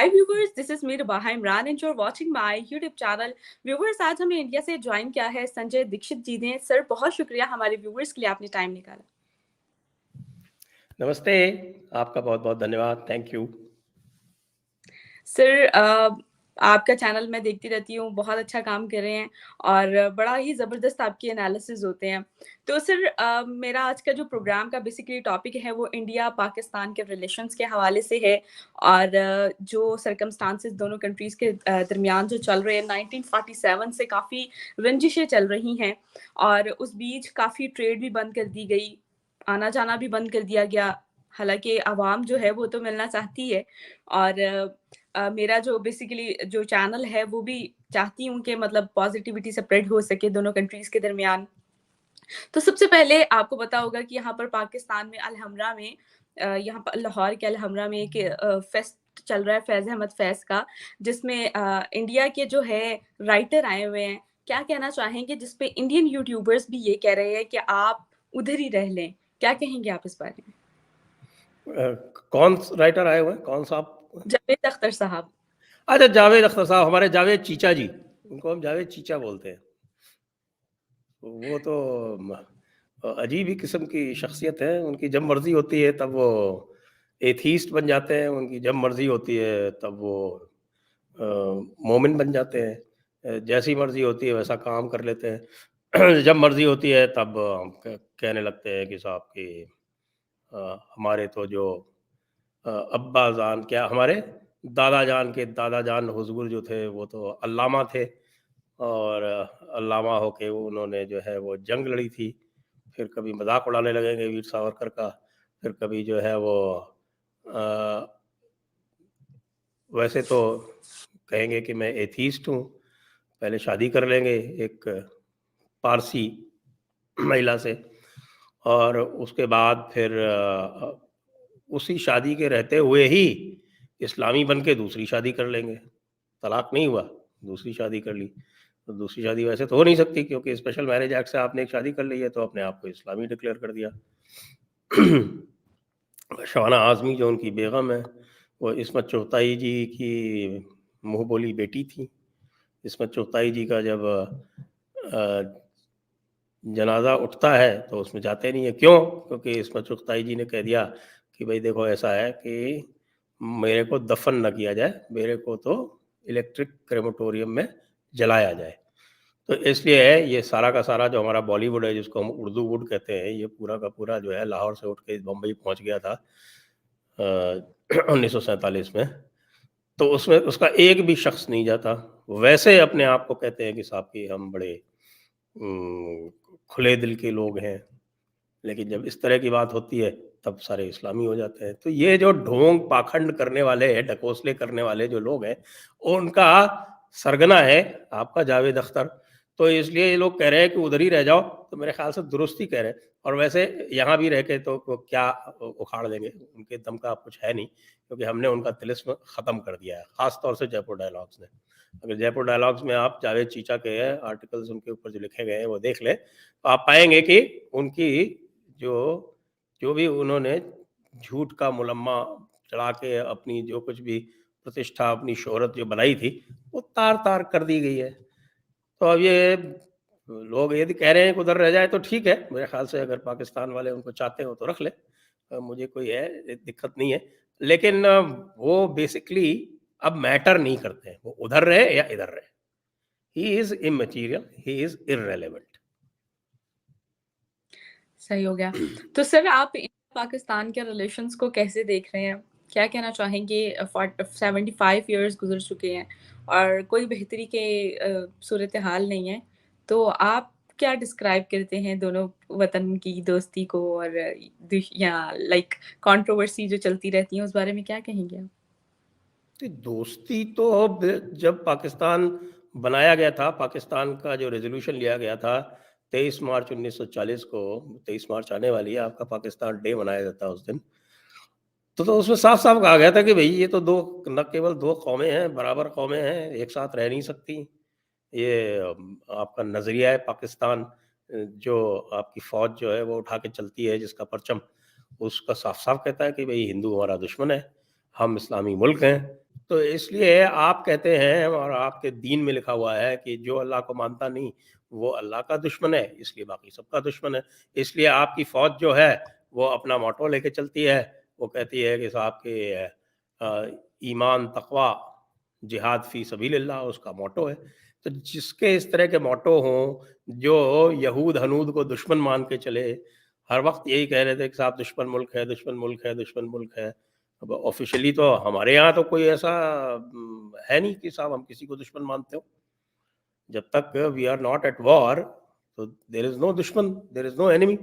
Hi viewers, this is me Rabaha Imran and you are watching my YouTube channel. Viewers, आज हमें India से join किया है संजय दीक्षित जी ने। सर, बहुत शुक्रिया हमारे व्यूवर्स के लिए आपने टाइम निकाला। नमस्ते, आपका बहुत बहुत धन्यवाद, थैंक यू। सर, आपका चैनल मैं देखती रहती हूँ, बहुत अच्छा काम कर रहे हैं और बड़ा ही ज़बरदस्त आपके एनालिसिस होते हैं। तो सर, मेरा आज का जो प्रोग्राम का बेसिकली टॉपिक है वो इंडिया पाकिस्तान के रिलेशंस के हवाले से है और जो सर्कमस्टांसेस दोनों कंट्रीज़ के दरमियान जो चल रहे हैं, 1947 से काफ़ी रंजिशें चल रही हैं और उस बीच काफ़ी ट्रेड भी बंद कर दी गई, आना जाना भी बंद कर दिया गया। हालांकि आवाम जो है वो तो मिलना चाहती है और मेरा जो बेसिकली जो चैनल है वो भी चाहती हूँ कि मतलब पॉजिटिविटी स्प्रेड हो सके दोनों कंट्रीज के दरमियान। तो सबसे पहले आपको पता होगा कि यहाँ पर पाकिस्तान में अलहमरा में यहाँ पर लाहौर के अलहमरा में एक फेस्ट चल रहा है फैज़ अहमद फैज़ का, जिसमें इंडिया के जो है राइटर आए हुए हैं। क्या कहना चाहेंगे जिसपे इंडियन यूट्यूबर्स भी ये कह रहे हैं कि आप उधर ही रह लें, क्या कहेंगे आप इस बारे में? कौन राइटर आए हुए हैं, कौन साहब? जावेद अख्तर साहब। अच्छा, जावेद अख्तर साहब, हमारे जावेद चीचा जी, उनको हम जावेद चीचा बोलते हैं। वो तो अजीब ही किस्म की शख्सियत है। उनकी जब मर्जी होती है तब वो एथीस्ट बन जाते हैं, उनकी जब मर्जी होती है तब वो मोमिन बन जाते हैं। जैसी मर्जी होती है वैसा काम कर लेते हैं। जब मर्जी होती है तब हम कहने लगते हैं कि साहब कि हमारे तो जो अब्बा जान, क्या हमारे दादा जान के दादा जान हुजूर जो थे वो तो अल्लामा थे और अल्लामा होके उन्होंने जो है वो जंग लड़ी थी। फिर कभी मजाक उड़ाने लगेंगे वीर सावरकर का, फिर कभी जो है वो वैसे तो कहेंगे कि मैं एथीस्ट हूँ। पहले शादी कर लेंगे एक पारसी महिला से और उसके बाद फिर उसी शादी के रहते हुए ही इस्लामी बन के दूसरी शादी कर लेंगे। तलाक नहीं हुआ, दूसरी शादी कर ली। तो दूसरी शादी वैसे तो हो नहीं सकती क्योंकि स्पेशल मैरिज एक्ट से आपने एक शादी कर ली है तो अपने आप को इस्लामी डिक्लेयर कर दिया। शबाना आज़मी जो उनकी बेगम है, वो इस्मत चुगताई जी की मुँह बोली बेटी थी। इस्मत चुगताई जी का जब जनाजा उठता है तो उसमें जाते नहीं है। क्यों? क्योंकि इस्मत चुगताई जी ने कह दिया कि भाई देखो ऐसा है कि मेरे को दफन न किया जाए, मेरे को तो इलेक्ट्रिक क्रेमेटोरियम में जलाया जाए। तो इसलिए है ये सारा का सारा जो हमारा बॉलीवुड है, जिसको हम उर्दू वुड कहते हैं, ये पूरा का पूरा जो है लाहौर से उठ के बम्बई पहुंच गया था 1947 में। तो उसमें उसका एक भी शख्स नहीं जाता। वैसे अपने आप को कहते हैं कि साहब कि हम बड़े खुले दिल के लोग हैं, लेकिन जब इस तरह की बात होती है तब सारे इस्लामी हो जाते हैं। तो ये जो ढोंग पाखंड करने वाले हैं, ढकोसले करने वाले जो लोग हैं, उनका सरगना है आपका जावेद अख्तर। तो इसलिए ये लोग कह रहे हैं कि उधर ही रह जाओ, तो मेरे ख्याल से दुरुस्त ही कह रहे हैं। और वैसे यहाँ भी रह के तो क्या उखाड़ देंगे, उनके दम का कुछ है नहीं, क्योंकि हमने उनका तिलिस्म ख़त्म कर दिया है, ख़ास तौर से जयपुर डायलॉग्स ने। अगर जयपुर डायलॉग्स में आप जावेद चीचा के आर्टिकल्स उनके ऊपर जो लिखे गए हैं वो देख लें, तो आप पाएंगे कि उनकी जो जो भी उन्होंने झूठ का मुलम्मा चढ़ा के अपनी जो कुछ भी प्रतिष्ठा, अपनी शोहरत जो बनाई थी, वो तार-तार कर दी गई है। तो अब ये लोग यदि कह रहे हैं कि उधर रह जाए तो ठीक है, मेरे ख़्याल से अगर पाकिस्तान वाले उनको चाहते हो तो रख लें। मुझे कोई दिक्कत नहीं है। लेकिन वो बेसिकली अब मैटर नहीं करते हैं, वो उधर रहे या इधर रहे। He is इमैटेरियल, he is irrelevant. सही हो गया। तो सर, आप पाकिस्तान के रिलेशंस को कैसे देख रहे हैं? क्या कहना चाहेंगे? 75 ईयर्स गुजर चुके हैं और कोई बेहतरी के सूरत हाल नहीं है। तो आप क्या डिस्क्राइब करते हैं दोनों वतन की दोस्ती को और या लाइक कंट्रोवर्सी जो चलती रहती है उस बारे में क्या कहेंगे आप? तो दोस्ती तो अब जब पाकिस्तान बनाया गया था, पाकिस्तान का जो रेजोल्यूशन लिया गया था 23 मार्च 1940 को, 23 मार्च आने वाली है, आपका पाकिस्तान डे मनाया जाता है उस दिन। तो उसमें साफ साफ कहा गया था कि भाई ये तो दो, न केवल दो कौमें हैं, बराबर कौमें हैं, एक साथ रह नहीं सकती। ये आपका नज़रिया है पाकिस्तान, जो आपकी फ़ौज जो है वो उठा के चलती है, जिसका परचम उसका साफ साफ कहता है कि भाई हिंदू हमारा दुश्मन है, हम इस्लामी मुल्क हैं। तो इसलिए आप कहते हैं और आपके दीन में लिखा हुआ है कि जो अल्लाह को मानता नहीं वो अल्लाह का दुश्मन है, इसलिए बाकी सबका दुश्मन है। इसलिए आपकी फ़ौज जो है वो अपना मोटो लेके चलती है, वो कहती है कि साहब कि ईमान, तक़वा, जिहाद फ़ी सबीलिल्लाह उसका मोटो है। तो जिसके इस तरह के मोटो हों, जो यहूद हनूद को दुश्मन मान के चले, हर वक़्त यही कह रहे थे कि साहब दुश्मन मुल्क है, दुश्मन मुल्क है, दुश्मन मुल्क है। अब ऑफ़िशियली तो हमारे यहाँ तो कोई ऐसा है नहीं कि साहब हम किसी को दुश्मन मानते हो। जब तक we are not at war तो देयर इज़ नो दुश्मन, देयर इज़ नो एनिमी।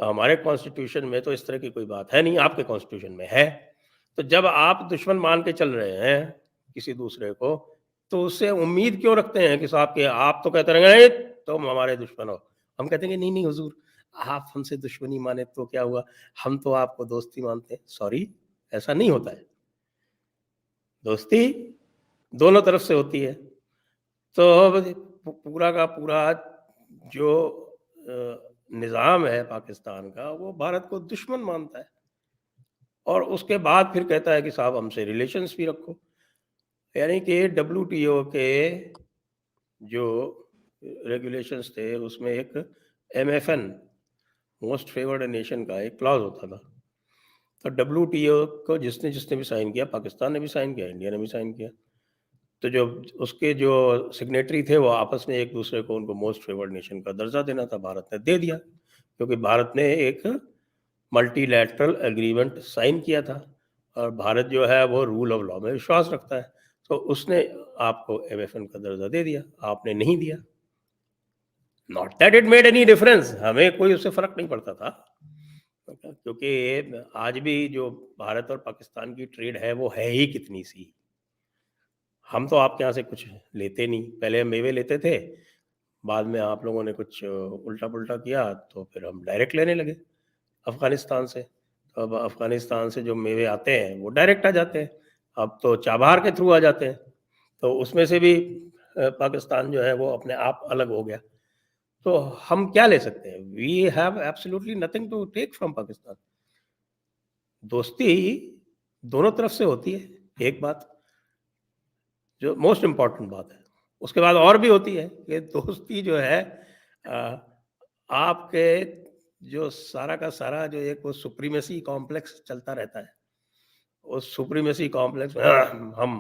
हमारे कॉन्स्टिट्यूशन में तो इस तरह की कोई बात है नहीं, आपके कॉन्स्टिट्यूशन में है। तो जब आप दुश्मन मान के चल रहे हैं किसी दूसरे को, तो उससे उम्मीद क्यों रखते हैं कि साहब कि आप तो कहते रहेंगे नहीं तुम हमारे दुश्मन हो। हम कहते हैं कि नहीं हुज़ूर, आप हमसे दुश्मनी माने तो क्या हुआ? हम तो आपको दोस्ती मानते हैं। सॉरी, ऐसा नहीं होता है। दोस्ती दोनों तरफ से होती है। तो पूरा का पूरा जो निज़ाम है पाकिस्तान का, वो भारत को दुश्मन मानता है और उसके बाद फिर कहता है कि साहब हमसे रिलेशंस भी रखो। यानी कि डब्ल्यूटीओ के जो रेगुलेशंस थे, उसमें एक एमएफएन, मोस्ट फेवर्ड नेशन का एक क्लॉज़ होता था। तो डब्ल्यूटीओ को जिसने जिसने भी साइन किया, पाकिस्तान ने भी साइन किया, इंडिया ने भी साइन किया। तो जो उसके जो सिग्नेटरी थे वो आपस में एक दूसरे को उनको मोस्ट फेवर्ड नेशन का दर्जा देना था, भारत ने दे दिया क्योंकि भारत ने एक मल्टीलैटरल एग्रीमेंट साइन किया था और भारत जो है वो रूल ऑफ लॉ में विश्वास रखता है। तो उसने आपको एमएफएन का दर्जा दे दिया, आपने नहीं दिया। Not that it made any difference, हमें कोई उससे फर्क नहीं पड़ता था क्योंकि आज भी जो भारत और पाकिस्तान की ट्रेड है वो है ही कितनी सी। हम तो आपके यहाँ से कुछ लेते नहीं, पहले हम मेवे लेते थे, बाद में आप लोगों ने कुछ उल्टा-पुल्टा किया तो फिर हम डायरेक्ट लेने लगे अफ़गानिस्तान से। तो अब अफ़गानिस्तान से जो मेवे आते हैं वो डायरेक्ट आ जाते हैं, अब तो चाबहार के थ्रू आ जाते हैं। तो उसमें से भी पाकिस्तान जो है वो अपने आप अलग हो गया। तो हम क्या ले सकते हैं? We have absolutely nothing to take from Pakistan. दोस्ती दोनों तरफ से होती है, एक बात। जो मोस्ट इम्पोर्टेंट बात है। उसके बाद और भी होती है कि दोस्ती जो है आपके जो सारा का सारा जो एक वो सुप्रीमेसी कॉम्प्लेक्स चलता रहता है। उस सुप्रीमेसी कॉम्प्लेक्स में हम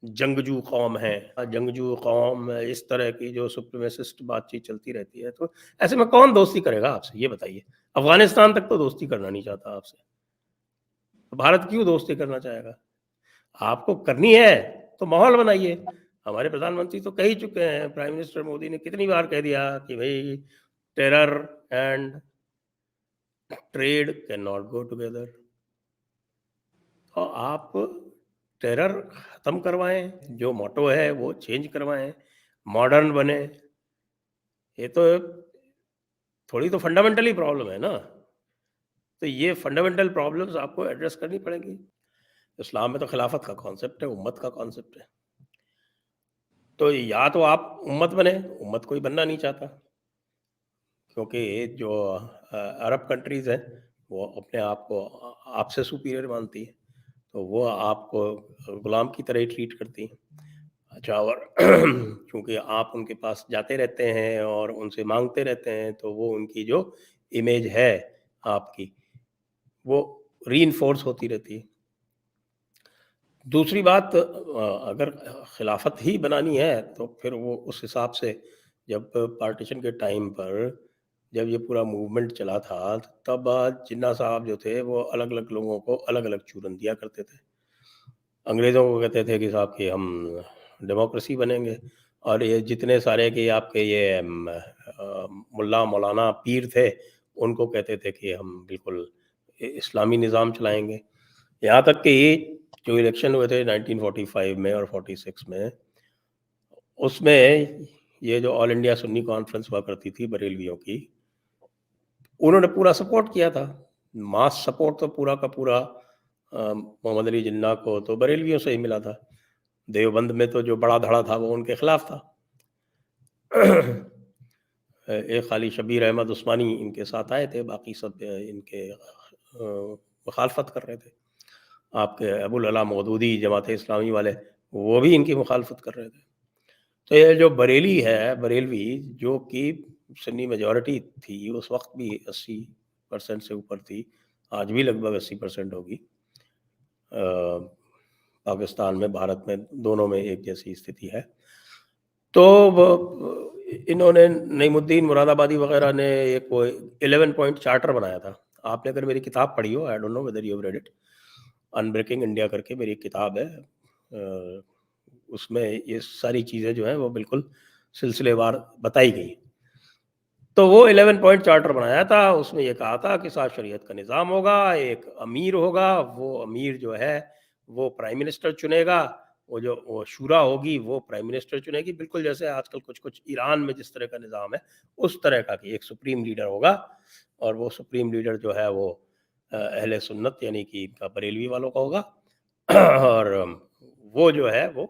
जंगजू कौम हैं, जंगजू कौम इस तरह की जो सुप्रीमेसिस्ट बातचीत चलती रहती है। तो ऐसे में कौन दोस्ती करेगा आपसे, ये बताइए? अफ़गानिस्तान तक तो दोस्ती करना नहीं चाहता आपसे। तो भारत क्यों दोस्ती करना चाहेगा? आपको करनी है तो माहौल बनाइए। हमारे प्रधानमंत्री तो कह ही चुके हैं, प्राइम मिनिस्टर मोदी ने कितनी बार कह दिया कि भई terror and trade can not go together. तो आप टेरर खत्म करवाएं, जो मोटो है वो चेंज करवाएं, मॉडर्न बने। ये तो थोड़ी तो फंडामेंटली प्रॉब्लम है ना। तो ये फंडामेंटल प्रॉब्लम्स आपको एड्रेस करनी पड़ेंगी। इस्लाम में तो खिलाफत का कॉन्सेप्ट है, उम्मत का कॉन्सेप्ट है। तो या तो आप उम्मत बने, उम्मत कोई बनना नहीं चाहता क्योंकि जो अरब कंट्रीज़ हैं वो अपने आप को आपसे सुपीरियर मानती है, तो वो आपको गुलाम की तरह ही ट्रीट करती हैं। अच्छा, और चूँकि आप उनके पास जाते रहते हैं और उनसे माँगते रहते हैं, तो वो उनकी जो इमेज है आपकी, वो रीइन्फोर्स होती रहती है। दूसरी बात, अगर खिलाफत ही बनानी है तो फिर वो उस हिसाब से जब पार्टीशन के टाइम पर जब ये पूरा मूवमेंट चला था, तब जिन्ना साहब जो थे वो अलग-अलग लोगों को अलग-अलग चूरन दिया करते थे। अंग्रेज़ों को कहते थे कि साहब कि हम डेमोक्रेसी बनेंगे और ये जितने सारे कि आपके ये मुल्ला मौलाना पीर थे, उनको कहते थे कि हम बिल्कुल इस्लामी निज़ाम चलाएँगे। यहाँ तक कि जो इलेक्शन हुए थे 1945 में और 46 में, उसमें ये जो ऑल इंडिया सुन्नी कॉन्फ्रेंस हुआ करती थी बरेलवियों की, उन्होंने पूरा सपोर्ट किया था। मास सपोर्ट तो पूरा का पूरा मोहम्मद अली जिन्ना को तो बरेलवियों से ही मिला था। देवबंद में तो जो बड़ा धड़ा था वो उनके खिलाफ था। एक खाली शबीर अहमद उस्मानी इनके साथ आए थे, बाकी सब इनके मुखालफत कर रहे थे। आपके अबुल अला मौदूदी जमात इस्लामी वाले, वो भी इनकी मुखालफत कर रहे थे। तो ये जो बरेली है, बरेलवी, जो कि सुन्नी मेजॉरिटी थी, उस वक्त भी 80% से ऊपर थी, आज भी लगभग 80% होगी। पाकिस्तान में, भारत में, दोनों में एक जैसी स्थिति है। तो इन्होंने, नईमुद्दीन मुरादाबादी वगैरह ने एक वो 11 पॉइंट चार्टर बनाया था। आपने अगर मेरी किताब पढ़ी हो, I don't know whether you have read it, unbreaking India करके मेरी एक किताब है, उसमें ये सारी चीज़ें जो हैं वो बिल्कुल सिलसिलेवार बताई गई। तो वो 11 पॉइंट चार्टर बनाया था, उसमें ये कहा था कि साथ शरीयत का निज़ाम होगा, एक अमीर होगा, वो अमीर जो है वो प्राइम मिनिस्टर चुनेगा, वो शूरा होगी वो प्राइम मिनिस्टर चुनेगी, बिल्कुल जैसे आजकल कुछ ईरान में जिस तरह का निज़ाम है उस तरह का, कि एक सुप्रीम लीडर होगा, और वो सुप्रीम लीडर जो है वो अहले सुन्नत यानी कि इनका बरेलवी वालों का होगा और वो जो है वो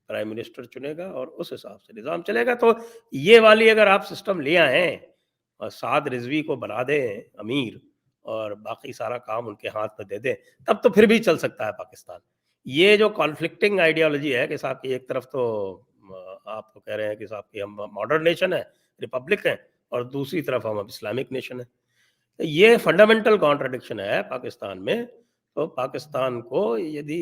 प्राइम मिनिस्टर चुनेगा और उस हिसाब से निज़ाम चलेगा। तो ये वाली अगर आप सिस्टम ले आएँ और साद रिज़वी को बना दें अमीर और बाकी सारा काम उनके हाथ में दे दें, तब तो फिर भी चल सकता है पाकिस्तान। ये जो कॉन्फ्लिक्टिंग आइडियोलॉजी है कि साहब की एक तरफ तो आप तो कह रहे हैं कि साहब की हम मॉडर्न नेशन है, रिपब्लिक है, और दूसरी तरफ हम अब इस्लामिक नेशन है। तो ये फंडामेंटल कॉन्ट्रडिक्शन है पाकिस्तान में। तो पाकिस्तान को यदि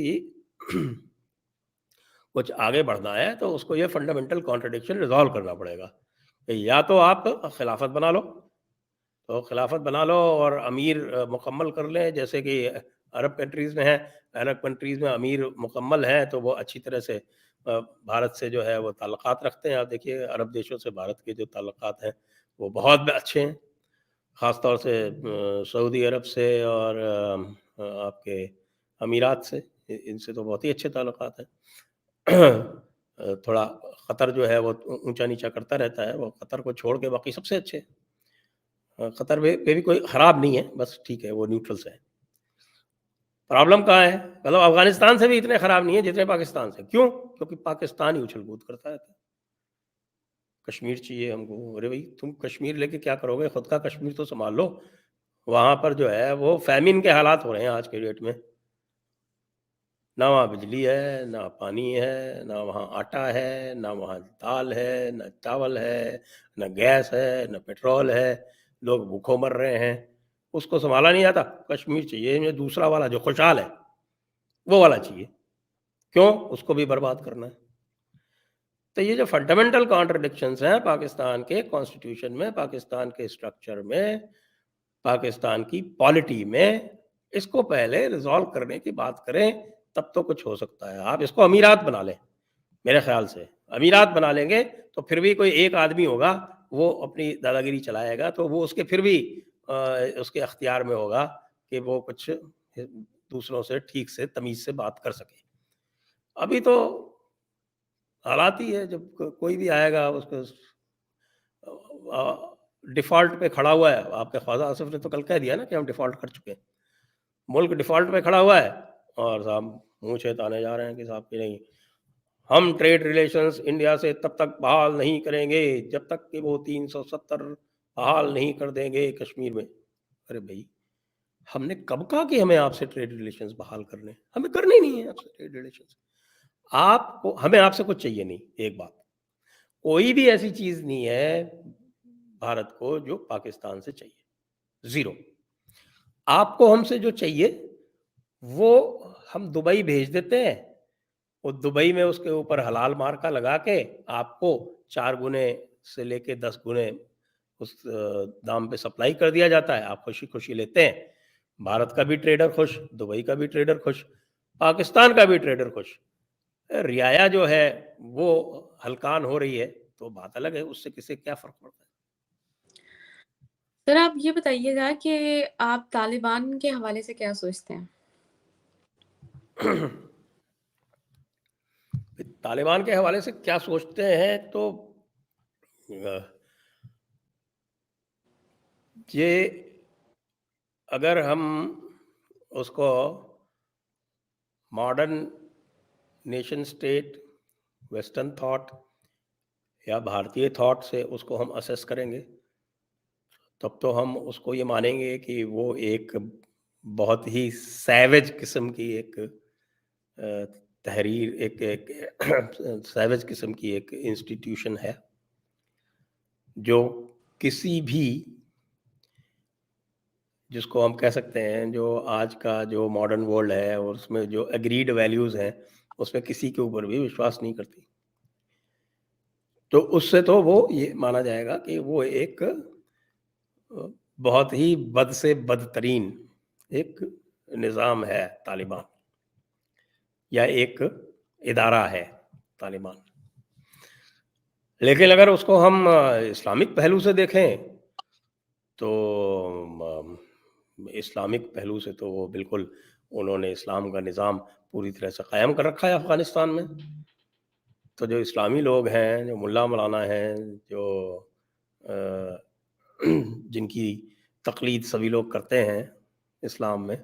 कुछ आगे बढ़ना है तो उसको ये फंडामेंटल कॉन्ट्रडिक्शन रिजॉल्व करना पड़ेगा। कि या तो आप खिलाफत बना लो, तो खिलाफत बना लो और अमीर मुकम्मल कर लें, जैसे कि अरब कंट्रीज़ में है। अरब कंट्रीज़ में अमीर मुकम्मल हैं तो वो अच्छी तरह से भारत से जो है वो ताल्लुकात रखते हैं। आप देखिए अरब देशों से भारत के जो ताल्लुकात हैं वो बहुत अच्छे हैं, ख़ास तौर से सऊदी अरब से और आपके अमीरात से, इनसे तो बहुत ही अच्छे ताल्लुकात हैं। थोड़ा क़तर जो है वो ऊँचा-नीचा करता रहता है, वो क़तर को छोड़ के बाकी सबसे अच्छे हैं। क़तर में भी कोई ख़राब नहीं है, बस ठीक है, वो न्यूट्रल से है। प्रॉब्लम कहाँ है? मतलब अफ़गानिस्तान से भी इतने ख़राब नहीं है जितने पाकिस्तान से। क्यों? क्योंकि पाकिस्तान ही उछल-कूद करता रहता है। कश्मीर चाहिए हमको, अरे भई तुम कश्मीर लेके क्या करोगे? खुद का कश्मीर तो सँभाल लो। वहाँ पर जो है वो फ़ैमिन के हालात हो रहे हैं आज के डेट में। ना वहाँ बिजली है, ना पानी है, ना वहाँ आटा है, ना वहाँ दाल है, ना चावल है, ना गैस है, ना पेट्रोल है, लोग भूखों मर रहे हैं। उसको सँभाला नहीं जाता, कश्मीर चाहिए हमें दूसरा वाला जो खुशहाल है, वो वाला चाहिए। क्यों? उसको भी बर्बाद करना है। तो ये जो फंडामेंटल कॉन्ट्रडिक्शंस हैं पाकिस्तान के कॉन्स्टिट्यूशन में, पाकिस्तान के स्ट्रक्चर में, पाकिस्तान की पॉलिटी में, इसको पहले रिज़ॉल्व करने की बात करें, तब तो कुछ हो सकता है। आप इसको अमीरात बना लें, मेरे ख़्याल से। अमीरात बना लेंगे तो फिर भी कोई एक आदमी होगा, वो अपनी दादागिरी चलाएगा, तो वो उसके फिर भी उसके अख्तियार में होगा कि वो कुछ दूसरों से ठीक से तमीज़ से बात कर सके। अभी तो हालात ही है, जब कोई भी आएगा उसको डिफ़ॉल्ट पे खड़ा हुआ है। आपके ख्वाजा आसिफ ने तो कल कह दिया ना कि हम डिफ़ॉल्ट कर चुके हैं। मुल्क डिफ़ॉल्ट पे खड़ा हुआ है और साहब मूँछें ताने जा रहे हैं कि साहब कि नहीं, हम ट्रेड रिलेशंस इंडिया से तब तक बहाल नहीं करेंगे जब तक कि वो 370 बहाल नहीं कर देंगे कश्मीर में। अरे भई, हमने कब कहा कि हमें आपसे ट्रेड रिलेशंस बहाल करने हैं? हमें करने ही नहीं है आपसे ट्रेड रिलेशंस। आपको, हमें आपसे कुछ चाहिए नहीं, एक बात। कोई भी ऐसी चीज़ नहीं है भारत को जो पाकिस्तान से चाहिए, ज़ीरो। आपको हमसे जो चाहिए, वो हम दुबई भेज देते हैं, वो दुबई में उसके ऊपर हलाल मार्का लगा के आपको 4 गुने से लेके 10 गुने उस दाम पे सप्लाई कर दिया जाता है, आप खुशी-खुशी लेते हैं। भारत का भी ट्रेडर खुश, दुबई का भी ट्रेडर खुश, पाकिस्तान का भी ट्रेडर खुश। रियाया जो है वो हलकान हो रही है, तो बात अलग है, उससे किसे क्या फ़र्क पड़ता सर आप ये बताइएगा कि आप तालिबान के हवाले से क्या सोचते हैं? है। तालिबान के हवाले से क्या सोचते हैं, तो अ, ये अगर हम उसको modern nation state, western thought या भारतीय थॉट से उसको हम असेस करेंगे, तब तो हम उसको ये मानेंगे कि वो एक बहुत ही सैवेज किस्म की एक तहरीर, एक सैवेज किस्म की एक इंस्टीट्यूशन है, जो किसी भी, जिसको हम कह सकते हैं, जो आज का जो मॉडर्न वर्ल्ड है और उसमें जो एग्रीड वैल्यूज़ हैं, उसमें किसी के ऊपर भी विश्वास नहीं करती। तो उससे तो वो ये माना जाएगा कि वो एक बहुत ही बद से बदतरीन एक निज़ाम है तालिबान, या एक इदारा है तालिबान। लेकिन अगर उसको हम इस्लामिक पहलू से देखें, तो इस्लामिक पहलू से तो वो बिल्कुल, उन्होंने इस्लाम का निज़ाम पूरी तरह से कायम कर रखा है अफ़गानिस्तान में। तो जो इस्लामी लोग हैं, जो मुल्ला मौलाना हैं, जो अ, जिनकी तक़लीद सभी लोग करते हैं इस्लाम में,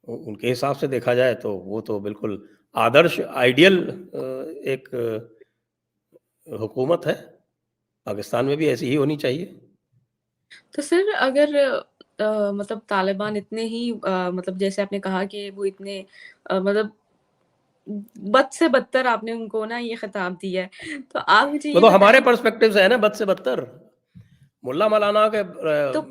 उनके हिसाब से देखा जाए तो वो तो बिल्कुल आदर्श आइडियल एक हुकूमत है। पाकिस्तान में भी ऐसी ही होनी चाहिए। तो सर अगर मतलब तालिबान इतने ही मतलब जैसे आपने कहा कि वो इतने मतलब बद से बदतर आपने उनको ना ये खिताब दिया है। तो आप मुझे वो ये तो हमारे बताएँ पर्सपेक्टिव से है ना, बद से बदतर। मुल्ला मौलाना के तो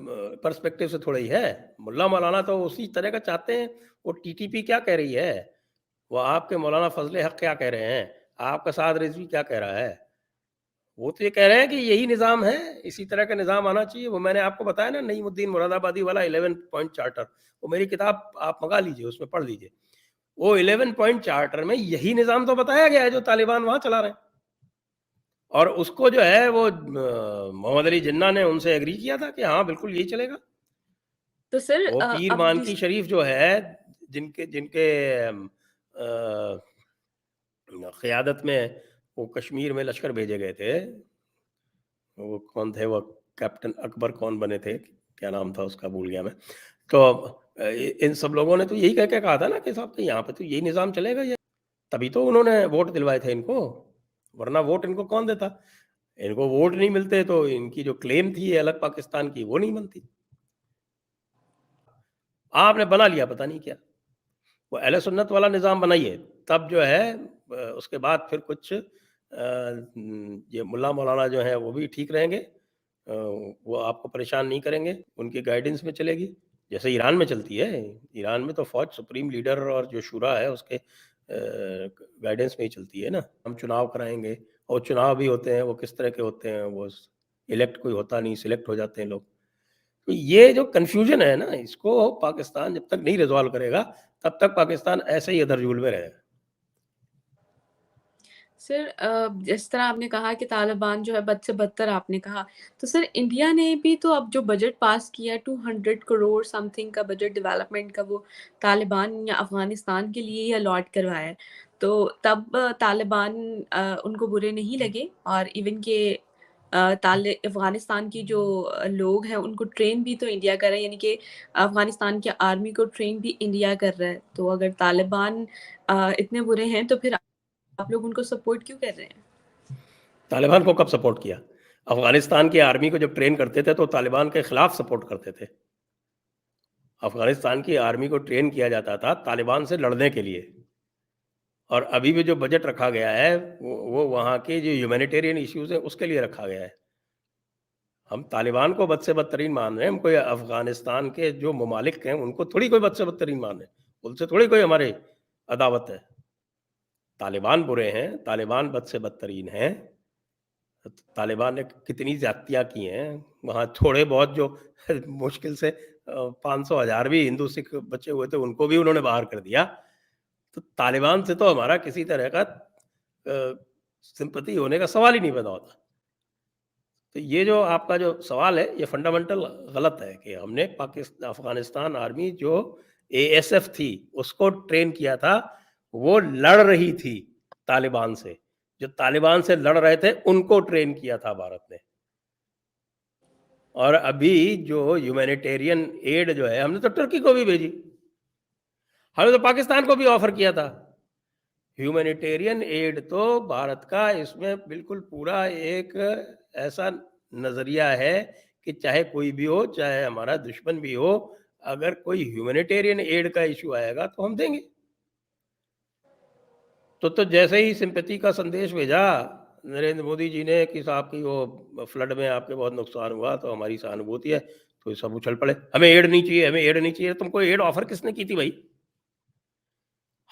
पर्सपेक्टिव से थोड़ा ही है। मुल्ला मौलाना तो उसी तरह का चाहते हैं। वो टीटीपी क्या कह रही है, वो आपके मौलाना फजले हक क्या कह रहे हैं, आपका साद रिजवी क्या कह रहा है, वो तो ये कह रहे हैं कि यही निज़ाम है, इसी तरह का निज़ाम आना चाहिए। वो मैंने आपको बताया ना, नईमुद्दीन मुरादाबादी वाला 11 पॉइंट चार्टर, वो मेरी किताब आप मंगा लीजिए, उसमें पढ़ लीजिए। वो 11 पॉइंट चार्टर में यही निज़ाम तो बताया गया है जो तालिबान वहाँ चला रहे हैं। और उसको जो है वो मोहम्मद अली जिन्ना ने उनसे एग्री किया था कि हाँ, बिल्कुल यही चलेगा। तो सर वो पीर अब मानकी शरीफ जो है, जिनके जिनके क़यादत में वो कश्मीर में लश्कर भेजे गए थे, वो कौन थे, वो कैप्टन अकबर कौन बने थे, क्या नाम था उसका, भूल गया मैं। तो इन सब लोगों ने तो यही कह के कहा था ना कि साहब, तो यहाँ पे तो यही निज़ाम चलेगा, ये तभी तो उन्होंने वोट दिलवाए थे इनको, वरना वोट इनको कौन देता। इनको वोट नहीं मिलते तो इनकी जो क्लेम थी अलग पाकिस्तान की, वो नहीं बनती। आपने बना लिया पता नहीं क्या, वो अहले सुन्नत वाला निज़ाम बनाइए, तब जो है उसके बाद फिर कुछ ये मुल्ला मौलाना जो हैं वो भी ठीक रहेंगे। वो आपको परेशान नहीं करेंगे, उनकी गाइडेंस में चलेगी, जैसे ईरान में चलती है। ईरान में तो फ़ौज सुप्रीम लीडर और जो शूरा है उसके गाइडेंस में ही चलती है ना। हम चुनाव कराएँगे, और चुनाव भी होते हैं, वो किस तरह के होते हैं, वो इलेक्ट कोई होता नहीं, सिलेक्ट हो जाते हैं लोग। तो ये जो कन्फ्यूज़न है ना, इसको पाकिस्तान जब तक नहीं रिज़ॉल्व करेगा, तब तक पाकिस्तान ऐसे ही अधर-झूल में रहेगा। सर जिस तरह आपने कहा कि तालिबान जो है बद से बदतर आपने कहा, तो सर इंडिया ने भी तो अब जो बजट पास किया 200 करोड़ समथिंग का बजट डेवलपमेंट का वो तालिबान या अफ़गानिस्तान के लिए ही अलॉट करवाया है। तो तब तालिबान उनको बुरे नहीं लगे और इवन के अफ़गानिस्तान की जो लोग हैं उनको ट्रेन भी तो इंडिया कर रहा है, यानी कि अफ़गानिस्तान की आर्मी को ट्रेन भी इंडिया कर रहा है। तो अगर तालिबान इतने बुरे हैं तो फिर आप लोग उनको सपोर्ट क्यों कर रहे हैं? तालिबान को कब सपोर्ट किया? अफ़गानिस्तान की आर्मी को जब ट्रेन करते थे, तो तालिबान के खिलाफ सपोर्ट करते थे। अफ़गानिस्तान की आर्मी को ट्रेन किया जाता था तालिबान से लड़ने के लिए। और अभी भी जो बजट रखा गया है, वो वहाँ के जो ह्यूमैनिटेरियन इश्यूज़ हैं, उसके लिए रखा गया है। हम तालिबान को बद से बदतरीन मान रहे हैं, हम कोई अफ़गानिस्तान के जो ममालिक हैं, उनको थोड़ी कोई बद से बदतरीन मान रहे हैं। उनसे थोड़ी कोई हमारी अदावत है। तालिबान बुरे हैं, तालिबान बद से बदतरीन हैं। तालिबान ने कितनी ज़्यादतियाँ की हैं, वहाँ थोड़े बहुत जो मुश्किल से 500 हज़ार भी हिंदू सिख बचे हुए थे, उनको भी उन्होंने बाहर कर दिया। तो तालिबान से तो हमारा किसी तरह का सिम्पैथी होने का सवाल ही नहीं पैदा होता। तो ये जो आपका जो सवाल है, ये फंडामेंटल गलत है कि हमने अफ़गानिस्तान आर्मी जो एएसएफ थी, उसको ट्रेन किया था, वो लड़ रही थी तालिबान से। जो तालिबान से लड़ रहे थे, उनको ट्रेन किया था भारत ने। और अभी जो ह्यूमैनिटेरियन एड जो है, हमने तो तुर्की को भी भेजी। हमने तो पाकिस्तान को भी ऑफ़र किया था। ह्यूमैनिटेरियन एड तो भारत का इसमें बिल्कुल पूरा एक ऐसा नज़रिया है कि चाहे कोई भी हो, चाहे हमारा दुश्मन भी हो, अगर कोई ह्यूमैनिटेरियन एड का इश्यू आएगा तो हम देंगे। तो जैसे ही सिंपैथी का संदेश भेजा नरेंद्र मोदी जी ने कि साहब की वो फ्लड में आपके बहुत नुकसान हुआ, तो हमारी सहानुभूति है, तो सब उछल पड़े, हमें एड नहीं चाहिए, हमें एड नहीं चाहिए। तुमको एड ऑफर किसने की थी भाई?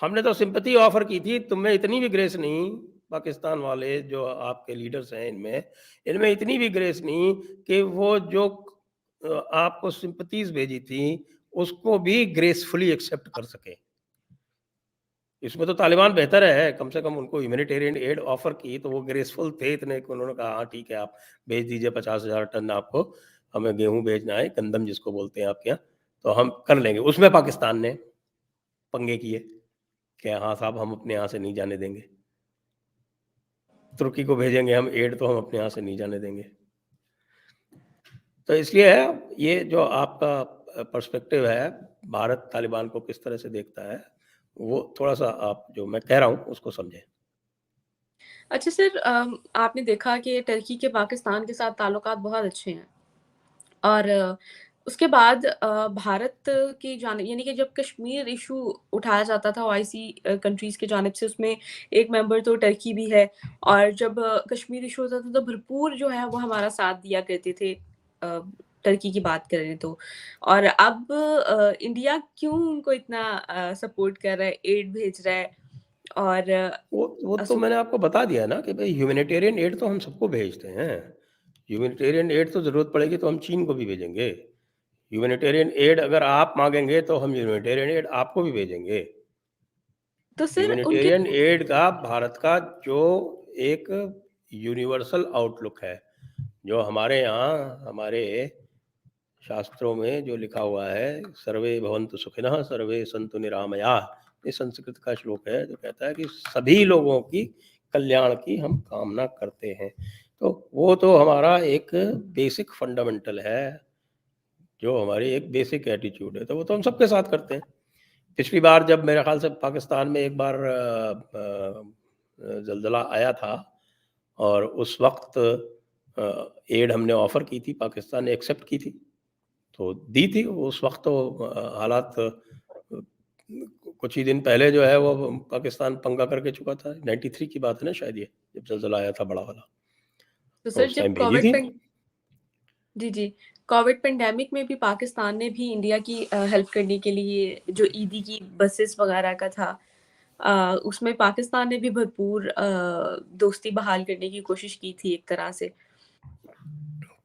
हमने तो सिंपैथी ऑफर की थी। तुम्हें इतनी भी ग्रेस नहीं, पाकिस्तान वाले जो आपके लीडर्स हैं, इनमें इनमें इतनी भी ग्रेस नहीं कि वो जो आपको सिंपैथीज भेजी थी उसको भी ग्रेसफुली एक्सेप्ट कर सके। इसमें तो तालिबान बेहतर है, कम से कम उनको ह्यूमैनिटेरियन एड ऑफर की तो वो ग्रेसफुल थे इतने कि उन्होंने कहा हाँ ठीक है, आप भेज दीजिए 50,000 टन, आपको हमें गेहूं भेजना है, गंदम जिसको बोलते हैं आपके यहाँ, तो हम कर लेंगे। उसमें पाकिस्तान ने पंगे किए कि हाँ साहब हम अपने यहाँ से नहीं जाने देंगे, तुर्की को भेजेंगे हम एड, तो हम अपने यहाँ से नहीं जाने देंगे। तो इसलिए ये जो आपका पर्सपेक्टिव है, भारत तालिबान को किस तरह से देखता है, वो थोड़ा सा आप जो मैं कह रहा हूँ उसको समझें। अच्छा सर, आपने देखा कि टर्की के पाकिस्तान के साथ ताल्लुकात बहुत अच्छे हैं और उसके बाद भारत की जानिब यानी कि जब कश्मीर इश्यू उठाया जाता था ओआईसी कंट्रीज़ की जानिब से, उसमें एक मेंबर तो टर्की भी है और जब कश्मीर इश्यू होता था तो भरपूर जो है वो हमारा साथ दिया करते थे, टर्की की बात करें तो। और अब इंडिया क्यों उनको इतना सपोर्ट कर रहा है, एड भेज रहा है और वो तो सो मैंने आपको बता दिया ना कि भाई ह्यूमैनिटेरियन एड तो हम सबको भेजते हैं। ह्यूमैनिटेरियन एड तो ज़रूरत पड़ेगी तो हम चीन को भी भेजेंगे। ह्यूमैनिटेरियन एड अगर आप माँगेंगे तो हम ह्यूमैनिटेरियन एड आपको भी भेजेंगे। तो सर उनके ह्यूमैनिटेरियन एड का भारत का जो एक यूनिवर्सल आउटलुक है, जो हमारे यहाँ हमारे शास्त्रों में जो लिखा हुआ है, सर्वे भवन्तु सुखिनः सर्वे सन्तु निरामयाः, ये संस्कृत का श्लोक है जो कहता है कि सभी लोगों की कल्याण की हम कामना करते हैं। तो वो तो हमारा एक बेसिक फंडामेंटल है, जो हमारी एक बेसिक एटीट्यूड है, तो वो तो हम सबके साथ करते हैं। पिछली बार जब मेरे ख्याल से पाकिस्तान में एक बार ज़लज़ला आया था और उस वक़्त एड हमने ऑफ़र की थी, पाकिस्तान ने एक्सेप्ट की थी, तो दी थी। उस वक़्त तो हालात कुछ ही दिन पहले जो है वो पाकिस्तान पंगा करके चुका था। 93 की बात है ना शायद ये, जब ज़लज़ला आया था बड़ा वाला, तो तो सर उस जब टाइम भेजी थी। जी, जी। कोविड पैंडेमिक में भी पाकिस्तान ने भी इंडिया की हेल्प करने के लिए जो ईदी की बसेस वगैरह का था, उसमें पाकिस्तान ने भी भरपूर दोस्ती बहाल करने की कोशिश की थी एक तरह से।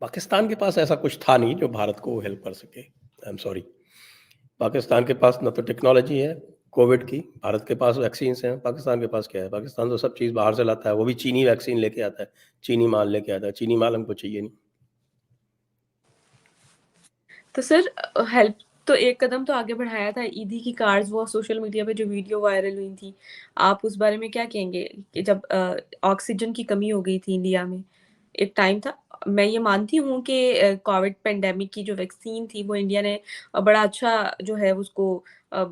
पाकिस्तान के पास ऐसा कुछ था नहीं जो भारत को हेल्प कर सके। I am sorry. पाकिस्तान के पास ना तो टेक्नोलॉजी है कोविड की, भारत के पास वैक्सीन्स हैं, पाकिस्तान के पास क्या है? पाकिस्तान तो सब चीज़ बाहर से लाता है, वो भी चीनी वैक्सीन लेके आता है, चीनी माल लेके आता है, चीनी माल हमको चाहिए नहीं। तो सर हेल्प तो एक कदम तो आगे बढ़ाया था, ईदी की कार्ड्स वो सोशल मीडिया पे जो वीडियो वायरल हुई थी, आप उस बारे में क्या कहेंगे कि जब ऑक्सीजन की कमी हो गई थी इंडिया में, एक टाइम था। मैं ये मानती हूँ कि कोविड पैंडेमिक की जो वैक्सीन थी वो इंडिया ने बड़ा अच्छा जो है उसको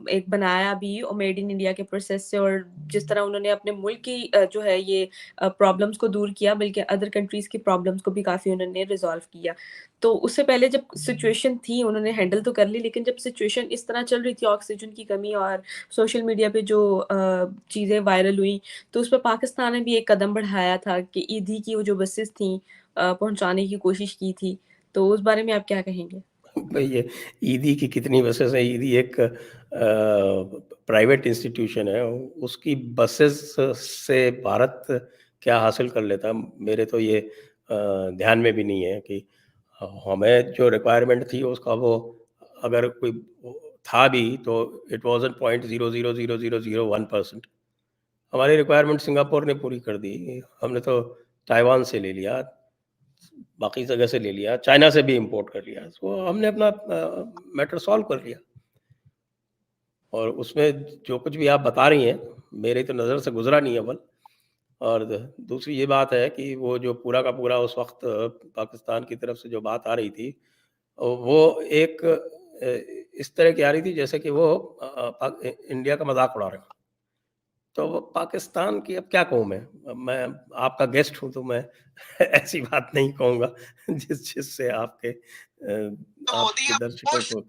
एक बनाया भी और मेड इन इंडिया के प्रोसेस से, और जिस तरह उन्होंने अपने मुल्क की जो है ये प्रॉब्लम्स को दूर किया, बल्कि अदर कंट्रीज़ की प्रॉब्लम्स को भी काफ़ी उन्होंने रिज़ॉल्व किया। तो उससे पहले जब सिचुएशन थी उन्होंने हैंडल तो कर ली, लेकिन जब सिचुएशन इस तरह चल रही थी ऑक्सीजन की कमी और सोशल मीडिया पे जो चीज़ें वायरल हुई, तो उस पे पाकिस्तान ने भी एक कदम बढ़ाया था कि ईदी की वो जो बसेस थी पहुँचाने की कोशिश की थी। तो उस बारे में आप क्या कहेंगे? भाई ये ईदी की कितनी बसेस हैं? ईदी एक प्राइवेट इंस्टीट्यूशन है, उसकी बसेस से भारत क्या हासिल कर लेता? मेरे तो ये ध्यान में भी नहीं है कि हमें जो रिक्वायरमेंट थी उसका वो अगर कोई था भी तो इट वाज़न्ट 0.0000001%। हमारी रिक्वायरमेंट सिंगापुर ने पूरी कर दी। हमने तो ताइवान से ले लिया, बाकी जगह से ले लिया, चाइना से भी इम्पोर्ट कर लिया। तो हमने अपना मैटर सॉल्व कर लिया। और उसमें जो कुछ भी आप बता रही हैं, मेरी तो नज़र से गुज़रा नहीं अव्वल। और दूसरी ये बात है कि वो जो पूरा का पूरा उस वक़्त पाकिस्तान की तरफ से जो बात आ रही थी, वो एक इस तरह की आ रही थी जैसे कि वो इंडिया का मज़ाक उड़ा रहे हों। तो वो पाकिस्तान की अब क्या कहूँ मैं आपका गेस्ट हूँ तो मैं ऐसी बात नहीं कहूँगा जिससे आपके आपके दर्शकों को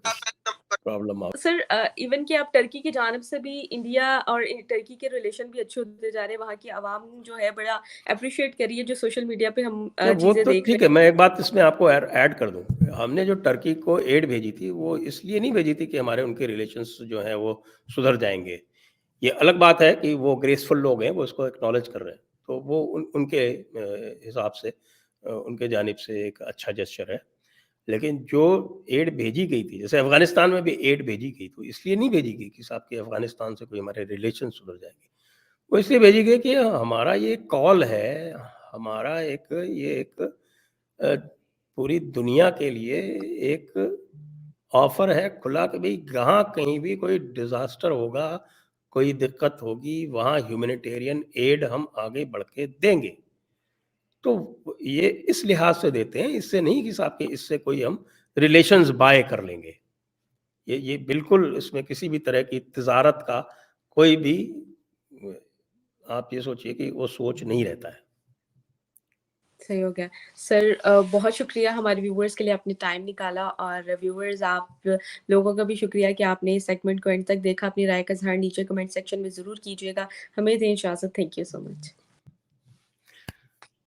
प्रॉब्लम आ सर इवन कि आप टर्की की जानिब से भी इंडिया और टर्की के रिलेशन भी अच्छे होते जा रहे हैं, वहाँ की आवाम जो है बड़ा एप्रिशिएट कर रही है जो सोशल मीडिया पे हम नहीं, वो चीज़ें तो देख रहे ठीक है, मैं एक बात इसमें आपको ऐड कर दूँ। हमने जो टर्की को एड भेजी थी, वो इसलिए नहीं भेजी थी कि हमारे उनके रिलेशंस जो हैं वो सुधर जाएँगे। ये अलग बात है कि वो ग्रेसफुल लोग हैं, वो इसको एक्नॉलेज कर रहे हैं। तो वो उनके हिसाब से उनके जानिब से एक अच्छा जेस्चर है। लेकिन जो एड भेजी गई थी, जैसे अफ़गानिस्तान में भी एड भेजी गई, तो इसलिए नहीं भेजी गई कि साहब कि अफ़गानिस्तान से कोई हमारे रिलेशन सुधर जाएँगे। वो इसलिए भेजी गई कि हमारा ये कॉल है, हमारा एक पूरी दुनिया के लिए एक ऑफ़र है खुला कि भई जहाँ कहीं भी कोई डिज़ास्टर होगा, कोई दिक्कत होगी, वहाँ ह्यूमैनिटेरियन एड हम आगे बढ़ के देंगे। तो ये इस लिहाज से देते हैं, इससे नहीं कि साहब कि इससे कोई हम रिलेशंस बाय कर लेंगे। ये बिल्कुल इसमें किसी भी तरह की तिजारत का कोई भी आप ये सोचिए कि वो सोच नहीं रहता है। सही हो गया। सर बहुत शुक्रिया हमारे व्यूअर्स के लिए आपने टाइम निकाला, और व्यूअर्स आप लोगों का भी शुक्रिया कि आपने इस सेगमेंट को एंड तक देखा। अपनी राय का इज़हार नीचे कमेंट सेक्शन में ज़रूर कीजिएगा। हमें दें इजाज़त। Thank you so much.